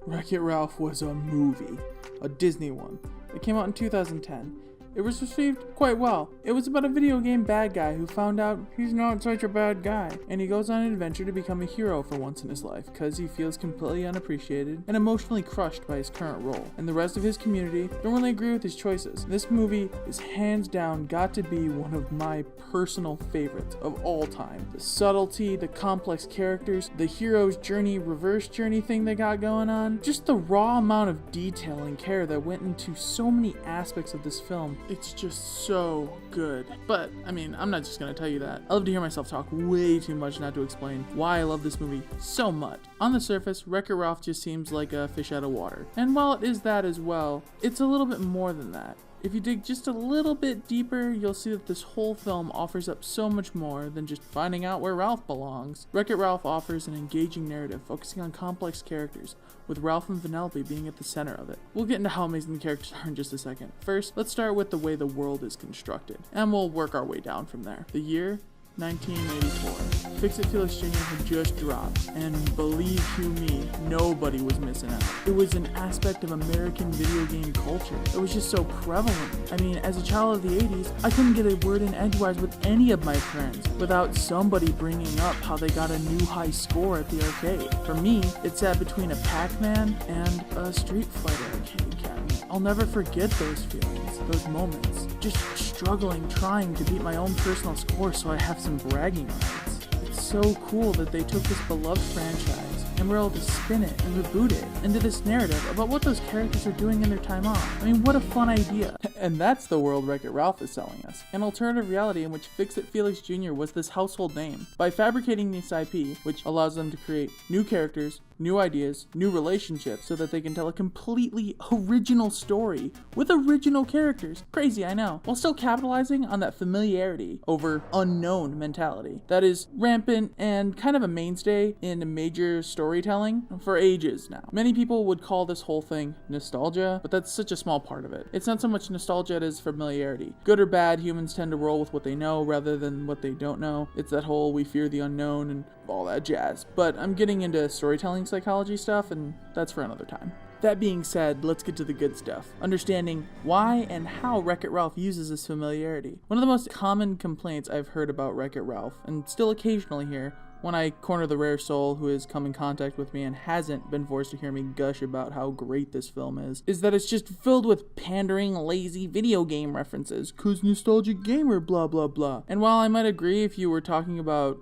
Wreck-It Ralph was a movie, a Disney one. It came out in 2010. It was received quite well. It was about a video game bad guy who found out he's not such a bad guy, and he goes on an adventure to become a hero for once in his life because he feels completely unappreciated and emotionally crushed by his current role, and the rest of his community don't really agree with his choices. This movie is hands down got to be one of my personal favorites of all time. The subtlety, the complex characters, the hero's journey, reverse journey thing they got going on, just the raw amount of detail and care that went into so many aspects of this film. It's just so good. But, I mean, I'm not just gonna tell you that. I love to hear myself talk way too much not to explain why I love this movie so much. On the surface, Wreck-It Ralph just seems like a fish out of water. And while it is that as well, it's a little bit more than that. If you dig just a little bit deeper, you'll see that this whole film offers up so much more than just finding out where Ralph belongs. Wreck-It Ralph offers an engaging narrative focusing on complex characters, with Ralph and Vanellope being at the center of it. We'll get into how amazing the characters are in just a second. First, let's start with the way the world is constructed, and we'll work our way down from there. The year? 1984. Fix-It Felix Jr. had just dropped, and believe you me, nobody was missing out. It was an aspect of American video game culture that was just so prevalent. I mean, as a child of the 80s, I couldn't get a word in edgewise with any of my friends without somebody bringing up how they got a new high score at the arcade. For me, it sat between a Pac-Man and a Street Fighter arcade cabinet. I'll never forget those feelings, those moments. Just struggling, trying to beat my own personal score so I have some bragging rights. It's so cool that they took this beloved franchise and were able to spin it and reboot it into this narrative about what those characters are doing in their time off. I mean, what a fun idea. And that's the world Wreck-It Ralph is selling us. An alternative reality in which Fix-It Felix Jr. was this household name. By fabricating this IP, which allows them to create new characters, new ideas, new relationships, so that they can tell a completely original story with original characters. Crazy, I know. While still capitalizing on that familiarity over unknown mentality that is rampant and kind of a mainstay in major storytelling for ages now. Many people would call this whole thing nostalgia, but that's such a small part of it. It's not so much nostalgia as familiarity. Good or bad, humans tend to roll with what they know rather than what they don't know. It's that whole we fear the unknown and all that jazz. But I'm getting into storytelling psychology stuff, and that's for another time. That being said, let's get to the good stuff. Understanding why and how Wreck-It Ralph uses this familiarity. One of the most common complaints I've heard about Wreck-It Ralph, and still occasionally hear, when I corner the rare soul who has come in contact with me and hasn't been forced to hear me gush about how great this film is that it's just filled with pandering, lazy video game references, 'cause nostalgic gamer, blah blah blah. And while I might agree if you were talking about,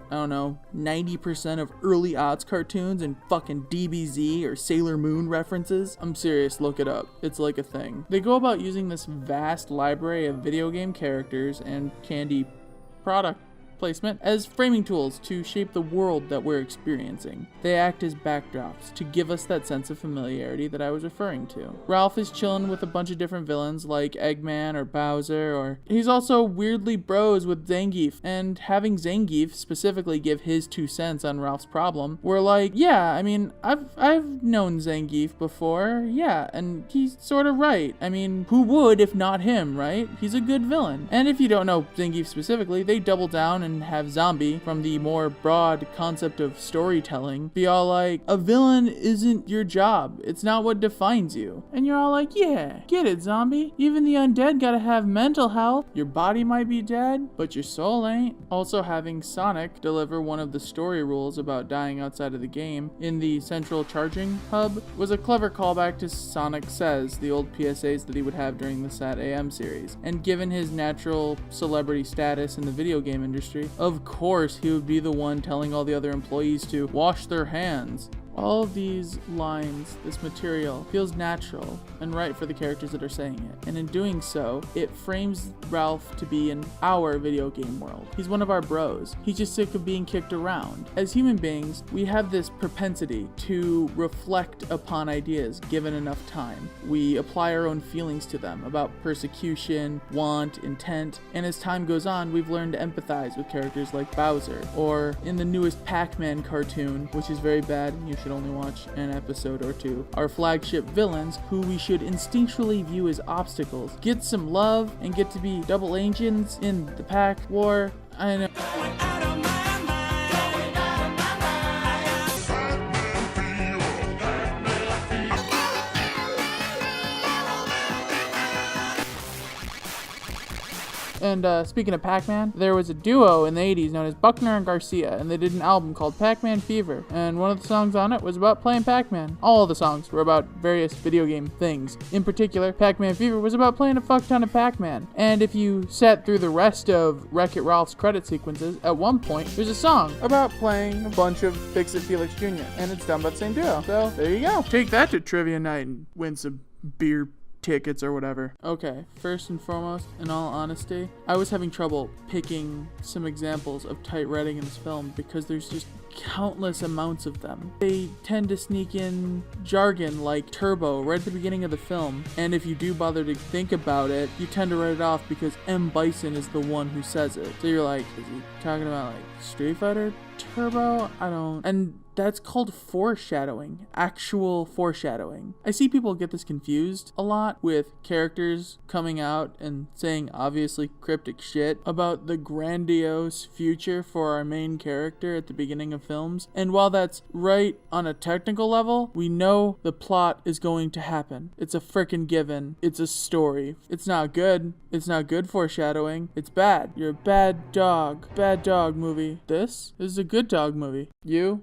90% of early aughts cartoons and fucking DBZ or Sailor Moon references, I'm serious, look it up. It's like a thing. They go about using this vast library of video game characters and candy product placement as framing tools to shape the world that we're experiencing. They act as backdrops to give us that sense of familiarity that I was referring to. Ralph is chilling with a bunch of different villains like Eggman or Bowser, or he's also weirdly bros with Zangief, and having Zangief specifically give his 2 cents on Ralph's problem, we're like, yeah, I mean, I've known Zangief before, yeah, and he's sort of right. I mean, who would if not him, right? He's a good villain. And if you don't know Zangief specifically, they double down and have Zombie, from the more broad concept of storytelling, be all like, a villain isn't your job. It's not what defines you. And you're all like, yeah, get it, Zombie. Even the undead gotta have mental health. Your body might be dead, but your soul ain't. Also having Sonic deliver one of the story rules about dying outside of the game in the central charging hub was a clever callback to Sonic Says, the old PSAs that he would have during the Sat AM series. And given his natural celebrity status in the video game industry, of course he would be the one telling all the other employees to wash their hands. All of these lines, this material, feels natural and right for the characters that are saying it. And in doing so, it frames Ralph to be in our video game world. He's one of our bros. He's just sick of being kicked around. As human beings, we have this propensity to reflect upon ideas given enough time. We apply our own feelings to them about persecution, want, intent, and as time goes on, we've learned to empathize with characters like Bowser, or in the newest Pac-Man cartoon, which is very bad, you should only watch an episode or two, our flagship villains, who we should instinctually view as obstacles, get some love and get to be double agents in the Pac War. I know. And speaking of Pac-Man, there was a duo in the 80s known as Buckner and Garcia, and they did an album called Pac-Man Fever, and one of the songs on it was about playing Pac-Man. All of the songs were about various video game things. In particular, Pac-Man Fever was about playing a fuck ton of Pac-Man. And if you sat through the rest of Wreck-It Ralph's credit sequences, at one point, there's a song about playing a bunch of Fix-It Felix Jr., and it's done by the same duo. So, there you go. Take that to trivia night and win some beer tickets or whatever. Okay, first and foremost, in all honesty, I was having trouble picking some examples of tight writing in this film because there's just countless amounts of them. They tend to sneak in jargon like turbo right at the beginning of the film, and if you do bother to think about it, you tend to write it off because M. Bison is the one who says it. So you're like, is he talking about like Street Fighter Turbo? And that's called foreshadowing, actual foreshadowing. I see people get this confused a lot with characters coming out and saying obviously cryptic shit about the grandiose future for our main character at the beginning of films. And while that's right on a technical level, we know the plot is going to happen. It's a frickin' given. It's a story. It's not good. It's not good foreshadowing. It's bad. You're a bad dog. Bad dog movie. This is a good dog movie. You're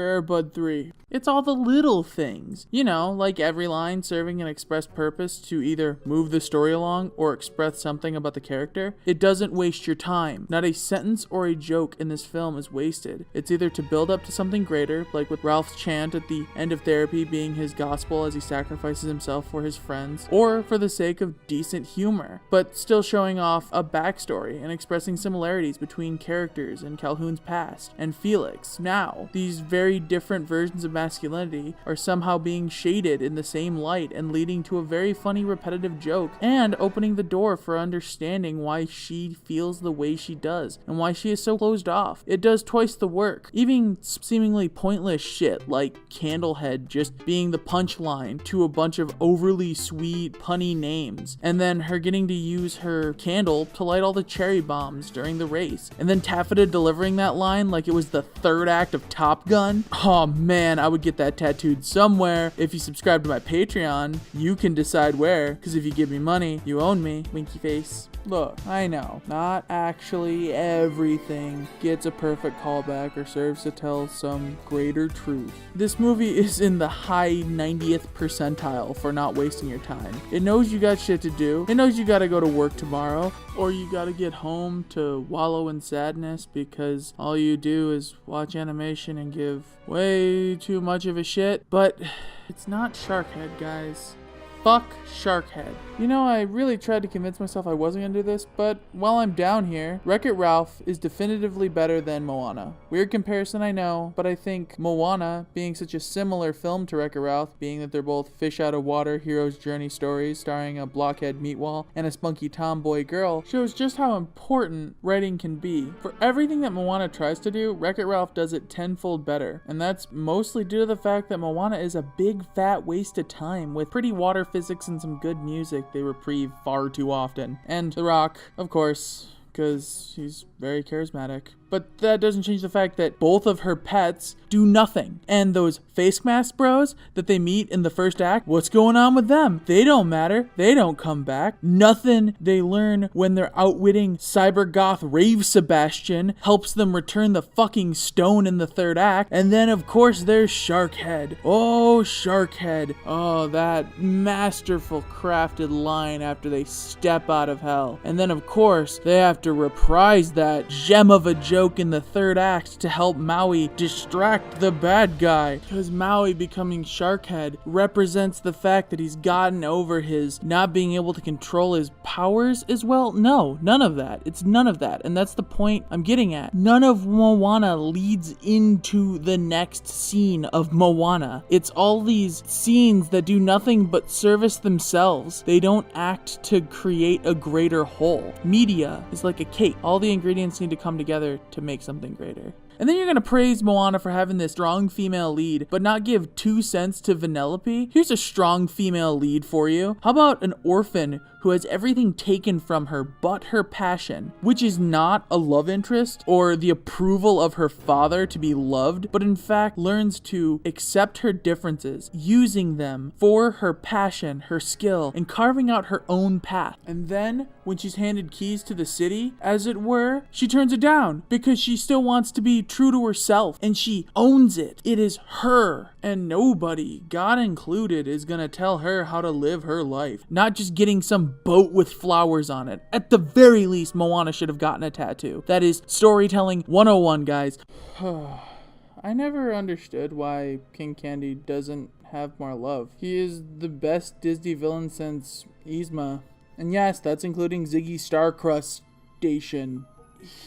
Air Bud 3. It's all the little things. You know, like every line serving an express purpose to either move the story along or express something about the character. It doesn't waste your time. Not a sentence or a joke in this film is wasted. It's either to build up to something greater, like with Ralph's chant at the end of therapy being his gospel as he sacrifices himself for his friends, or for the sake of decent humor, but still showing off a backstory and expressing similarities between characters in Calhoun's past and Felix now. These very different versions of masculinity are somehow being shaded in the same light and leading to a very funny repetitive joke and opening the door for understanding why she feels the way she does and why she is so closed off. It does twice the work. Even seemingly pointless shit like Candlehead just being the punchline to a bunch of overly sweet punny names, and then her getting to use her candle to light all the cherry bombs during the race, and then Taffeta delivering that line like it was the third act of Top Gun. Oh man, I would get that tattooed somewhere. If you subscribe to my Patreon, you can decide where, because if you give me money, you own me. Winky face. Look, I know, not actually everything gets a perfect callback or serves to tell some greater truth. This movie is in the high 90th percentile for not wasting your time. It knows you got shit to do. It knows you gotta go to work tomorrow, or you gotta get home to wallow in sadness because all you do is watch animation and give way too much of a shit. But it's not Sharkhead, guys. Fuck Sharkhead. You know, I really tried to convince myself I wasn't gonna do this, but while I'm down here, Wreck-It Ralph is definitively better than Moana. Weird comparison, I know, but I think Moana, being such a similar film to Wreck-It Ralph, being that they're both fish out of water hero's journey stories starring a blockhead meatwall and a spunky tomboy girl, shows just how important writing can be. For everything that Moana tries to do, Wreck-It Ralph does it tenfold better, and that's mostly due to the fact that Moana is a big fat waste of time with pretty water physics and some good music they reprieve far too often. And The Rock, of course, because he's very charismatic. But that doesn't change the fact that both of her pets do nothing. And those face mask bros that they meet in the first act, what's going on with them? They don't matter. They don't come back. Nothing they learn when they're outwitting cyber goth Rave Sebastian helps them return the fucking stone in the third act. And then of course there's Sharkhead. Oh, Sharkhead. Oh, that masterful crafted line after they step out of hell. And then of course they have to reprise that gem of a joke in the third act to help Maui distract the bad guy, because Maui becoming Sharkhead represents the fact that he's gotten over his not being able to control his powers as well. No, none of that. It's none of that, and that's the point I'm getting at. None of Moana leads into the next scene of Moana. It's all these scenes that do nothing but service themselves. They don't act to create a greater whole. Media is like a cake. All the ingredients need to come together to make something greater. And then you're gonna praise Moana for having this strong female lead, but not give 2 cents to Vanellope? Here's a strong female lead for you. How about an orphan who has everything taken from her but her passion, which is not a love interest or the approval of her father to be loved, but in fact learns to accept her differences, using them for her passion, her skill, and carving out her own path. And then, when she's handed keys to the city, as it were, she turns it down because she still wants to be true to herself, and she owns it. It is her, and nobody, God included, is gonna tell her how to live her life. Not just getting some boat with flowers on it. At the very least, Moana should have gotten a tattoo. That is storytelling 101, guys. I never understood why King Candy doesn't have more love. He is the best Disney villain since Yzma. And yes, that's including Ziggy Starcrustacean.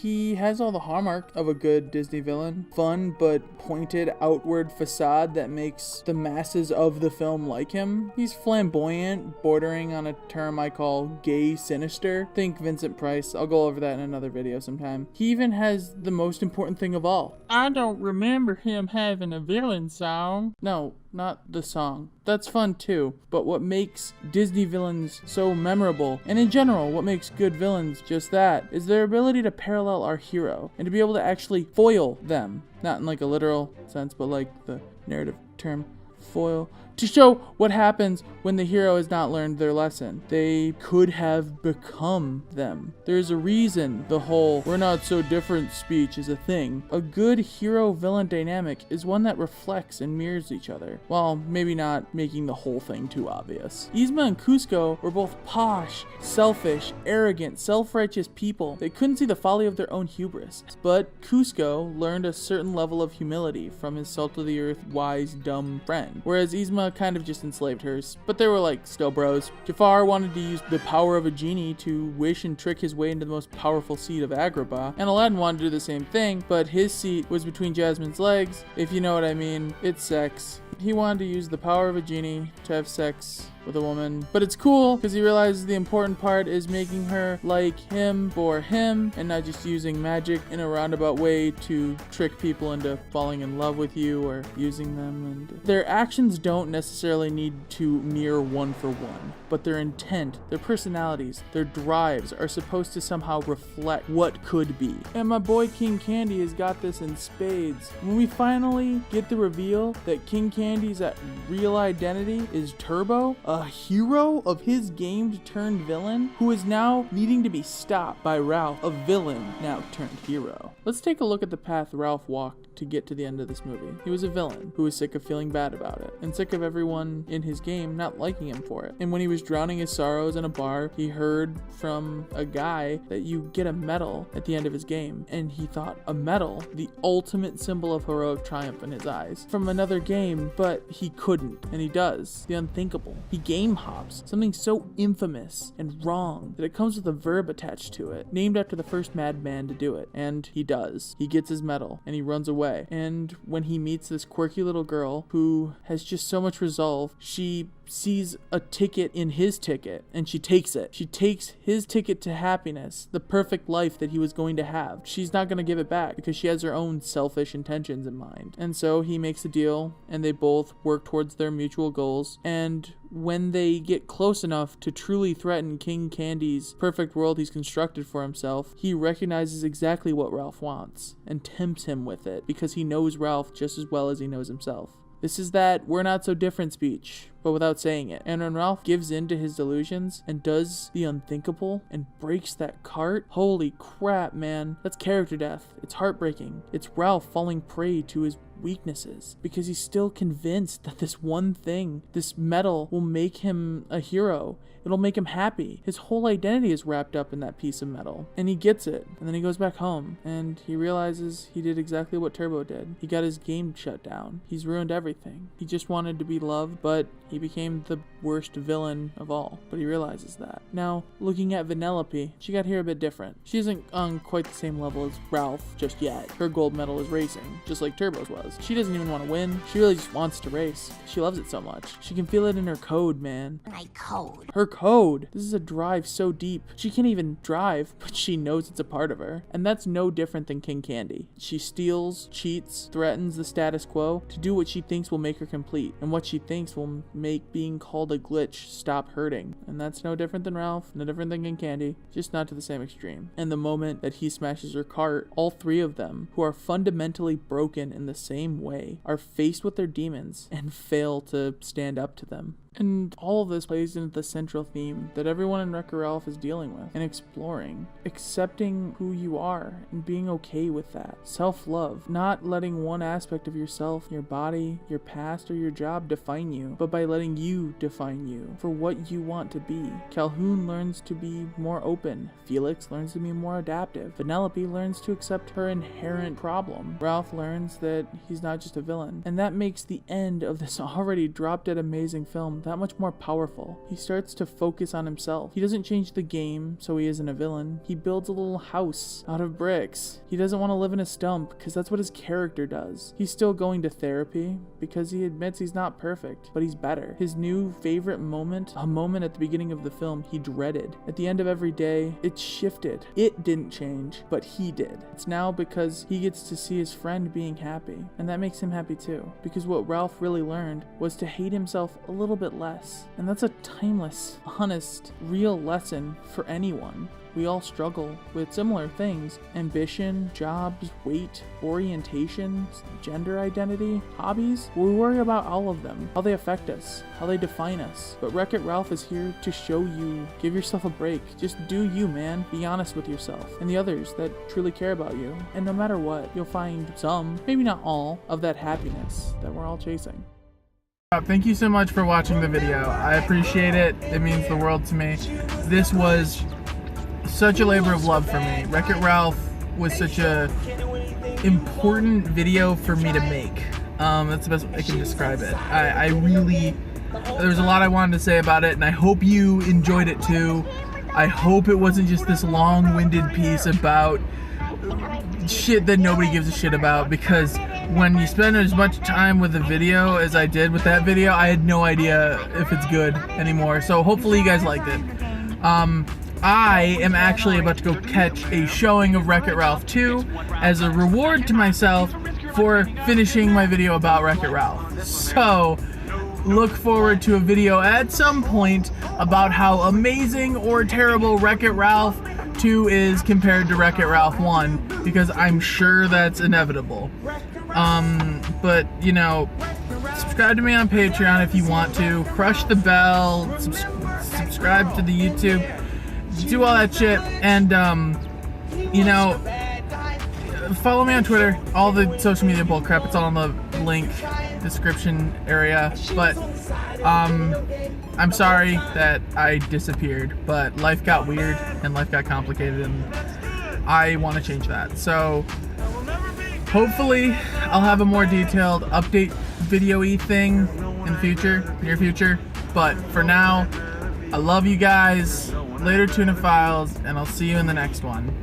He has all the hallmark of a good Disney villain. Fun but pointed outward facade that makes the masses of the film like him. He's flamboyant, bordering on a term I call gay sinister. Think Vincent Price. I'll go over that in another video sometime. He even has the most important thing of all. I don't remember him having a villain song. No, not the song. That's fun too, but what makes Disney villains so memorable, and in general, what makes good villains just that, is their ability to parallel our hero, and to be able to actually foil them. Not in like a literal sense, but like the narrative term, foil. To show what happens when the hero has not learned their lesson. They could have become them. There's a reason the whole "we're not so different" speech is a thing. A good hero-villain dynamic is one that reflects and mirrors each other, while maybe not making the whole thing too obvious. Yzma and Kuzco were both posh, selfish, arrogant, self-righteous people. They couldn't see the folly of their own hubris. But Kuzco learned a certain level of humility from his salt-of-the-earth, wise, dumb friend, whereas Yzma kind of just enslaved hers, but they were like still bros. Jafar wanted to use the power of a genie to wish and trick his way into the most powerful seat of Agrabah, and Aladdin wanted to do the same thing, but his seat was between Jasmine's legs, if you know what I mean. It's sex. He wanted to use the power of a genie to have sex with a woman, but it's cool because he realizes the important part is making her like him for him and not just using magic in a roundabout way to trick people into falling in love with you or using them. And their actions don't necessarily need to mirror one for one, but their intent, their personalities, their drives are supposed to somehow reflect what could be. And my boy King Candy has got this in spades. When we finally get the reveal that King Candy's real identity is Turbo, a hero of his game turned villain, who is now needing to be stopped by Ralph, a villain now turned hero. Let's take a look at the path Ralph walked to get to the end of this movie. He was a villain who was sick of feeling bad about it, and sick of everyone in his game not liking him for it. And when he was drowning his sorrows in a bar, he heard from a guy that you get a medal at the end of his game, and he thought, a medal? The ultimate symbol of heroic triumph in his eyes. From another game, but he couldn't, and he does. The unthinkable. He game hops, something so infamous and wrong that it comes with a verb attached to it, named after the first madman to do it, and he does. He gets his medal, and he runs away. And when he meets this quirky little girl who has just so much resolve, she sees a ticket in his ticket and she takes it. She takes his ticket to happiness, the perfect life that he was going to have. She's not going to give it back because she has her own selfish intentions in mind. And so he makes a deal and they both work towards their mutual goals. And when they get close enough to truly threaten King Candy's perfect world he's constructed for himself, he recognizes exactly what Ralph wants and tempts him with it because he knows Ralph just as well as he knows himself. This is that "we're not so different" speech, but without saying it. And when Ralph gives in to his delusions and does the unthinkable and breaks that cart, holy crap, man. That's character death. It's heartbreaking. It's Ralph falling prey to his weaknesses because he's still convinced that this one thing, this medal, will make him a hero. It'll make him happy. His whole identity is wrapped up in that piece of metal. And he gets it. And then he goes back home. And he realizes he did exactly what Turbo did. He got his game shut down. He's ruined everything. He just wanted to be loved, but he became the worst villain of all. But he realizes that. Now, looking at Vanellope, she got here a bit different. She isn't on quite the same level as Ralph just yet. Her gold medal is racing, just like Turbo's was. does. She doesn't even want to win. She really just wants to race. She loves it so much. She can feel it in her code, man. My code. Her code. This is a drive so deep. She can't even drive, but she knows it's a part of her. And that's no different than King Candy. She steals, cheats, threatens the status quo to do what she thinks will make her complete, and what she thinks will make being called a glitch stop hurting. And that's no different than Ralph, no different than King Candy, just not to the same extreme. And the moment that he smashes her cart, all three of them, who are fundamentally broken in the same way, are faced with their demons and fail to stand up to them. And all of this plays into the central theme that everyone in Wreck-It Ralph is dealing with and exploring. Accepting who you are and being okay with that. Self-love. Not letting one aspect of yourself, your body, your past, or your job define you, but by letting you define you for what you want to be. Calhoun learns to be more open. Felix learns to be more adaptive. Vanellope learns to accept her inherent problem. Ralph learns that he's not just a villain. And that makes the end of this already drop-dead amazing film that much more powerful. He starts to focus on himself. He doesn't change the game so he isn't a villain. He builds a little house out of bricks. He doesn't want to live in a stump because that's what his character does. He's still going to therapy because he admits he's not perfect, but he's better. His new favorite moment, a moment at the beginning of the film he dreaded. At the end of every day, it shifted. It didn't change, but he did. It's now because he gets to see his friend being happy, and that makes him happy too. Because what Ralph really learned was to hate himself a little bit less. And that's a timeless, honest, real lesson for anyone. We all struggle with similar things: ambition, jobs, weight, orientation, gender identity, hobbies. We worry about all of them, how they affect us, how they define us. But Wreck-It Ralph is here to show you, give yourself a break. Just do you, man. Be honest with yourself and the others that truly care about you. And no matter what, you'll find some, maybe not all, of that happiness that we're all chasing. Thank you so much for watching the video. I appreciate it. It means the world to me. This was such a labor of love for me. Wreck-It Ralph was such a important video for me to make. That's the best way I can describe it. I really, there's a lot I wanted to say about it, and I hope you enjoyed it too. I hope it wasn't just this long-winded piece about shit that nobody gives a shit about, because when you spend as much time with a video as I did with that video, I had no idea if it's good anymore. So hopefully you guys liked it. I am actually about to go catch a showing of Wreck-It Ralph 2 as a reward to myself for finishing my video about Wreck-It Ralph. So look forward to a video at some point about how amazing or terrible Wreck-It Ralph 2 is compared to Wreck-It Ralph 1, because I'm sure that's inevitable. But you know, subscribe to me on Patreon if you want to, crush the bell, subscribe to the YouTube, do all that shit, and you know, follow me on Twitter, all the social media bullcrap, it's all in the link description area. But I'm sorry that I disappeared, but life got weird and life got complicated, and I want to change that. So hopefully I'll have a more detailed update video-y thing in the future, near future. But for now, I love you guys. Later, Tuna Files, and I'll see you in the next one.